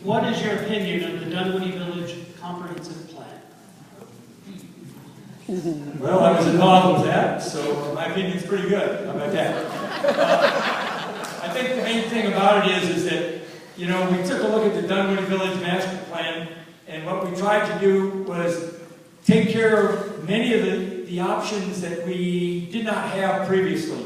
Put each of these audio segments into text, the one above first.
What is your opinion of the Dunwoody Village Comprehensive Plan? Well, I was involved with that, so my opinion's pretty good. How about that? I think the main thing about it is that, you know, we took a look at the Dunwoody Village Master Plan, and what we tried to do was take care of many of the options that we did not have previously.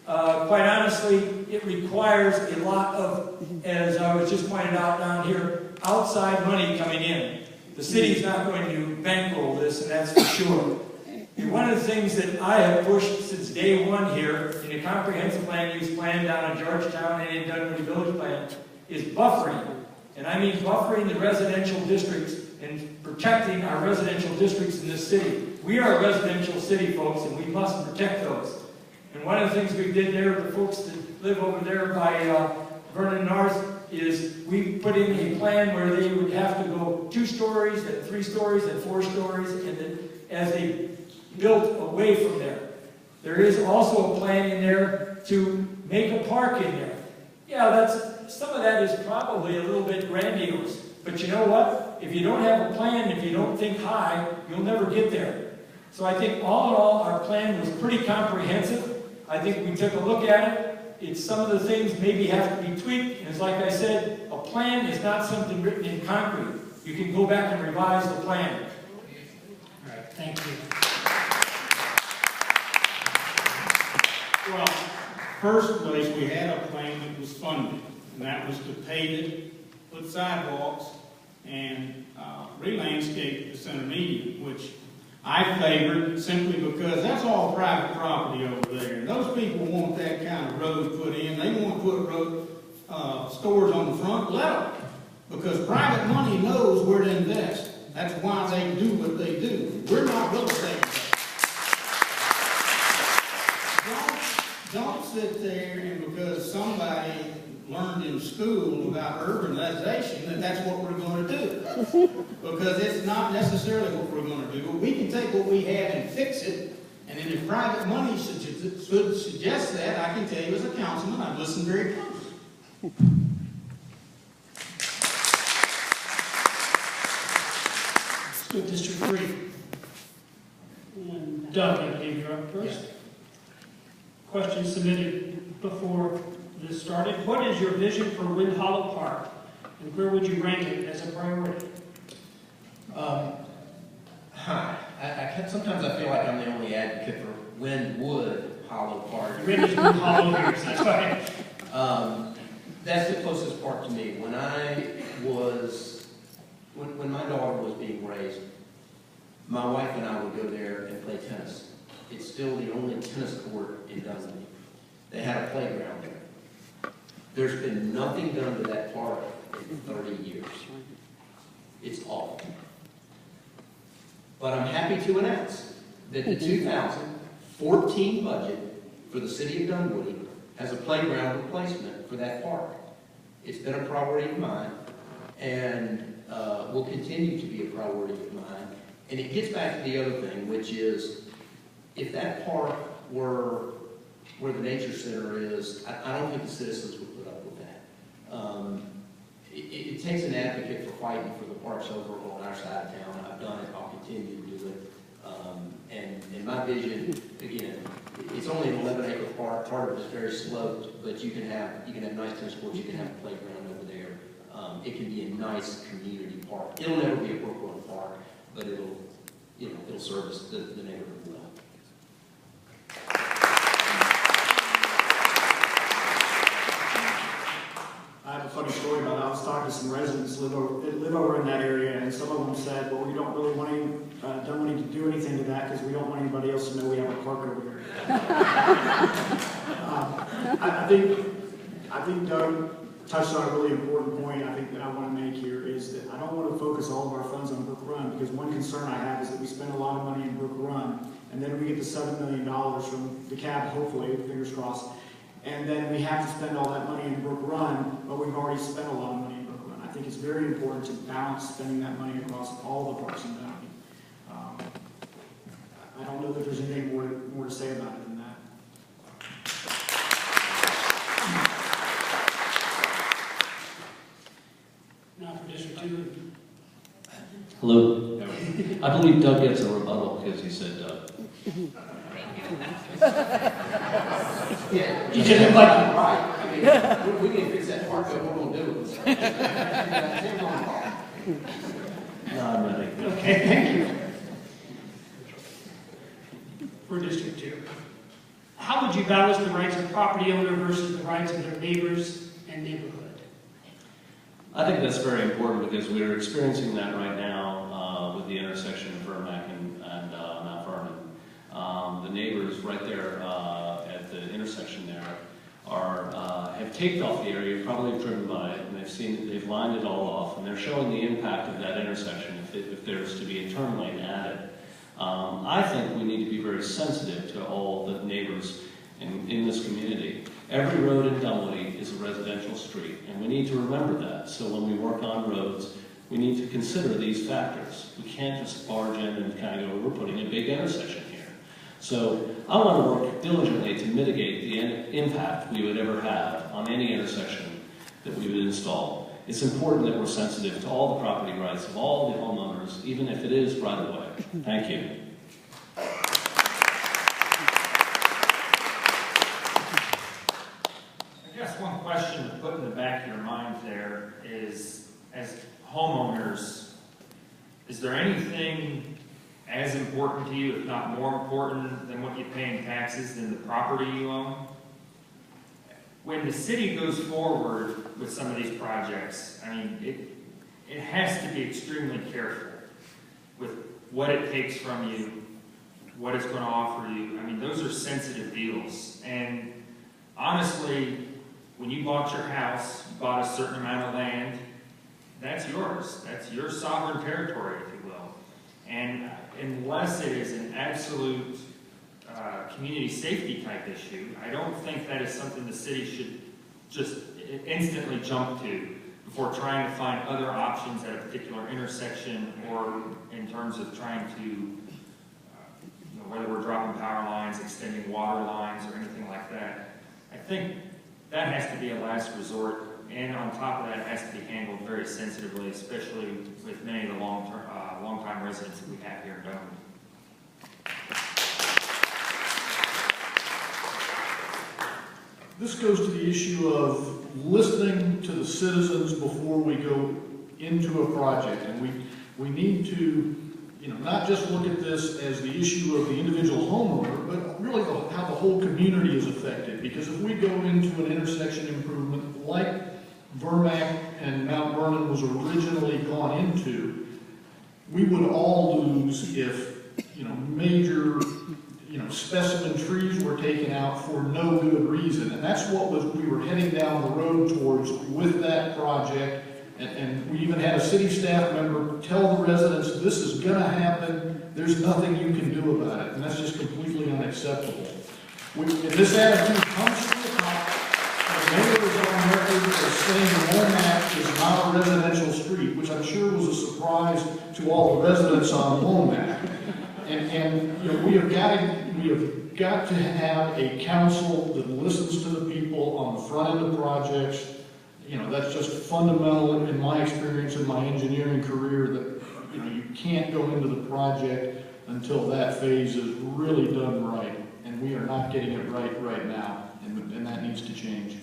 Quite honestly, it requires a lot of, as I was just pointed out down here, outside money coming in. The city's not going to bankroll this, and that's for sure. And one of the things that I have pushed since day one here in the comprehensive land use plan down in Georgetown and in Dunwoody Village plan is buffering. And I mean buffering the residential districts and protecting our residential districts in this city. We are a residential city, folks, and we must protect those. And one of the things we did there, the folks that live over there by Vernon North, is we put in a plan where they would have to go 2 stories, then 3 stories, then 4 stories, and then as they built away from there. There is also a plan in there to make a park in there. Yeah, some of that is probably a little bit grandiose, but you know what? If you don't have a plan, if you don't think high, you'll never get there. So I think all in all, our plan was pretty comprehensive. I think we took a look at it. Some of the things maybe have to be tweaked, and it's like I said, a plan is not something written in concrete. You can go back and revise the plan. All right, thank you. Well, first place, we had a plan that was funded, and that was to pave it, put sidewalks, and re-landscape the center median, which I favored simply because that's all private property over there. And those people want that kind of road put in. They want to put road stores on the front, let them. Because private money knows where to invest. That's why they do what they do. We're not real estate investors. Don't sit there and because somebody learned in school about urbanization that's what we're going to do. Because it's not necessarily what we're going to do. But we can take what we have and fix it. And then if private money should suggest that, I can tell you as a councilman, I've listened very close. Let's go to District 3. And Doug, I believe you're up first. Yeah. Question submitted before this started. What is your vision for Wind Hollow Park, and where would you rank it as a priority? Sometimes I feel like I'm the only advocate for Windwood Hollow Park. The red is Wind Hollow here, so that's why. That's the closest park to me. When my daughter was being raised, my wife and I would go there and play tennis. It's still the only tennis court in Dunwoody. They had a playground there. There's been nothing done to that park in 30 years. It's awful. But I'm happy to announce that the 2014 budget for the city of Dunwoody has a playground replacement for that park. It's been a priority of mine and will continue to be a priority of mine. And it gets back to the other thing, which is if that park were where the nature center is, I don't think the citizens would put up with that. It takes an advocate for fighting for the parks over on our side of town. I've done it, I'll continue to do it. And my vision, again, it's only an 11-acre park. Part of it is very sloped, but you can have nice tennis courts, you can have a playground over there. It can be a nice community park. It'll never be a Brook Run park, but it'll service the neighborhood well. I have a funny story about it. I was talking to some residents that live over in that area, and some of them said, well, we don't really want Dunwoody to do anything to that because we don't want anybody else to know we have a park over here. I think Doug touched on a really important point I think that I want to make here is that I don't want to focus all of our funds on Brook Run because one concern I have is that we spend a lot of money in Brook Run and then we get the $7 million from the cab, hopefully, fingers crossed, and then we have to spend all that money in Brook Run, but we've already spent a lot of money in Brook Run. I think it's very important to balance spending that money across all the parks in Dunwoody. I don't know that there's anything more to say about it than that. Now for District 2. Hello. I believe Doug gets a rebuttal because he said Doug. Yeah. You did it like you. Right. I mean, we can fix that part, but we're gonna do it. No, I'm ready. Okay, thank you. For District 2. How would you balance the rights of property owner versus the rights of their neighbors and neighborhood? I think that's very important because we're experiencing that right now with the intersection of Vermac and Mount Vernon. The neighbors right there at the intersection there have taped off the area, probably have driven by it, and they've lined it all off, and they're showing the impact of that intersection if there's to be a turn lane added. I think we need to be very sensitive to all the neighbors in this community. Every road in Dunwoody is a residential street, and we need to remember that. So when we work on roads, we need to consider these factors. We can't just barge in and kind of go, we're putting a big intersection here. So I want to work diligently to mitigate the impact we would ever have on any intersection that we would install. It's important that we're sensitive to all the property rights of all the homeowners, even if it is right away. Thank you. I guess one question to put in the back of your mind there is, as homeowners, is there anything as important to you, if not more important, than what you pay in taxes than the property you own? When the city goes forward with some of these projects, I mean, it has to be extremely careful with what it takes from you, what it's going to offer you. I mean, those are sensitive deals. And honestly, when you bought your house, you bought a certain amount of land, that's yours. That's your sovereign territory, if you will. And unless it is an absolute community safety type issue, I don't think that is something the city should just instantly jump to before trying to find other options at a particular intersection, or in terms of trying to, whether we're dropping power lines, extending water lines, or anything like that. I think that has to be a last resort, and on top of that, it has to be handled very sensitively, especially with many of the long-time residents that we have here in Dunwoody. This goes to the issue of listening to the citizens before we go into a project. And we need to, not just look at this as the issue of the individual homeowner, but really how the whole community is affected. Because if we go into an intersection improvement like Vermac and Mount Vernon was originally gone into, we would all lose if, major specimen trees were taken out for no good reason. And that's what we were heading down the road towards with that project. And we even had a city staff member tell the residents, this is going to happen, there's nothing you can do about it. And that's just completely unacceptable. And this attitude comes from the top. The mayor is on record as saying the Womack is not a residential street, which I'm sure was a surprise to all the residents on Womack. And we have got to have a council that listens to the people on the front end of projects. That's just fundamental in my experience in my engineering career, that you can't go into the project until that phase is really done right. And we are not getting it right now, and that needs to change.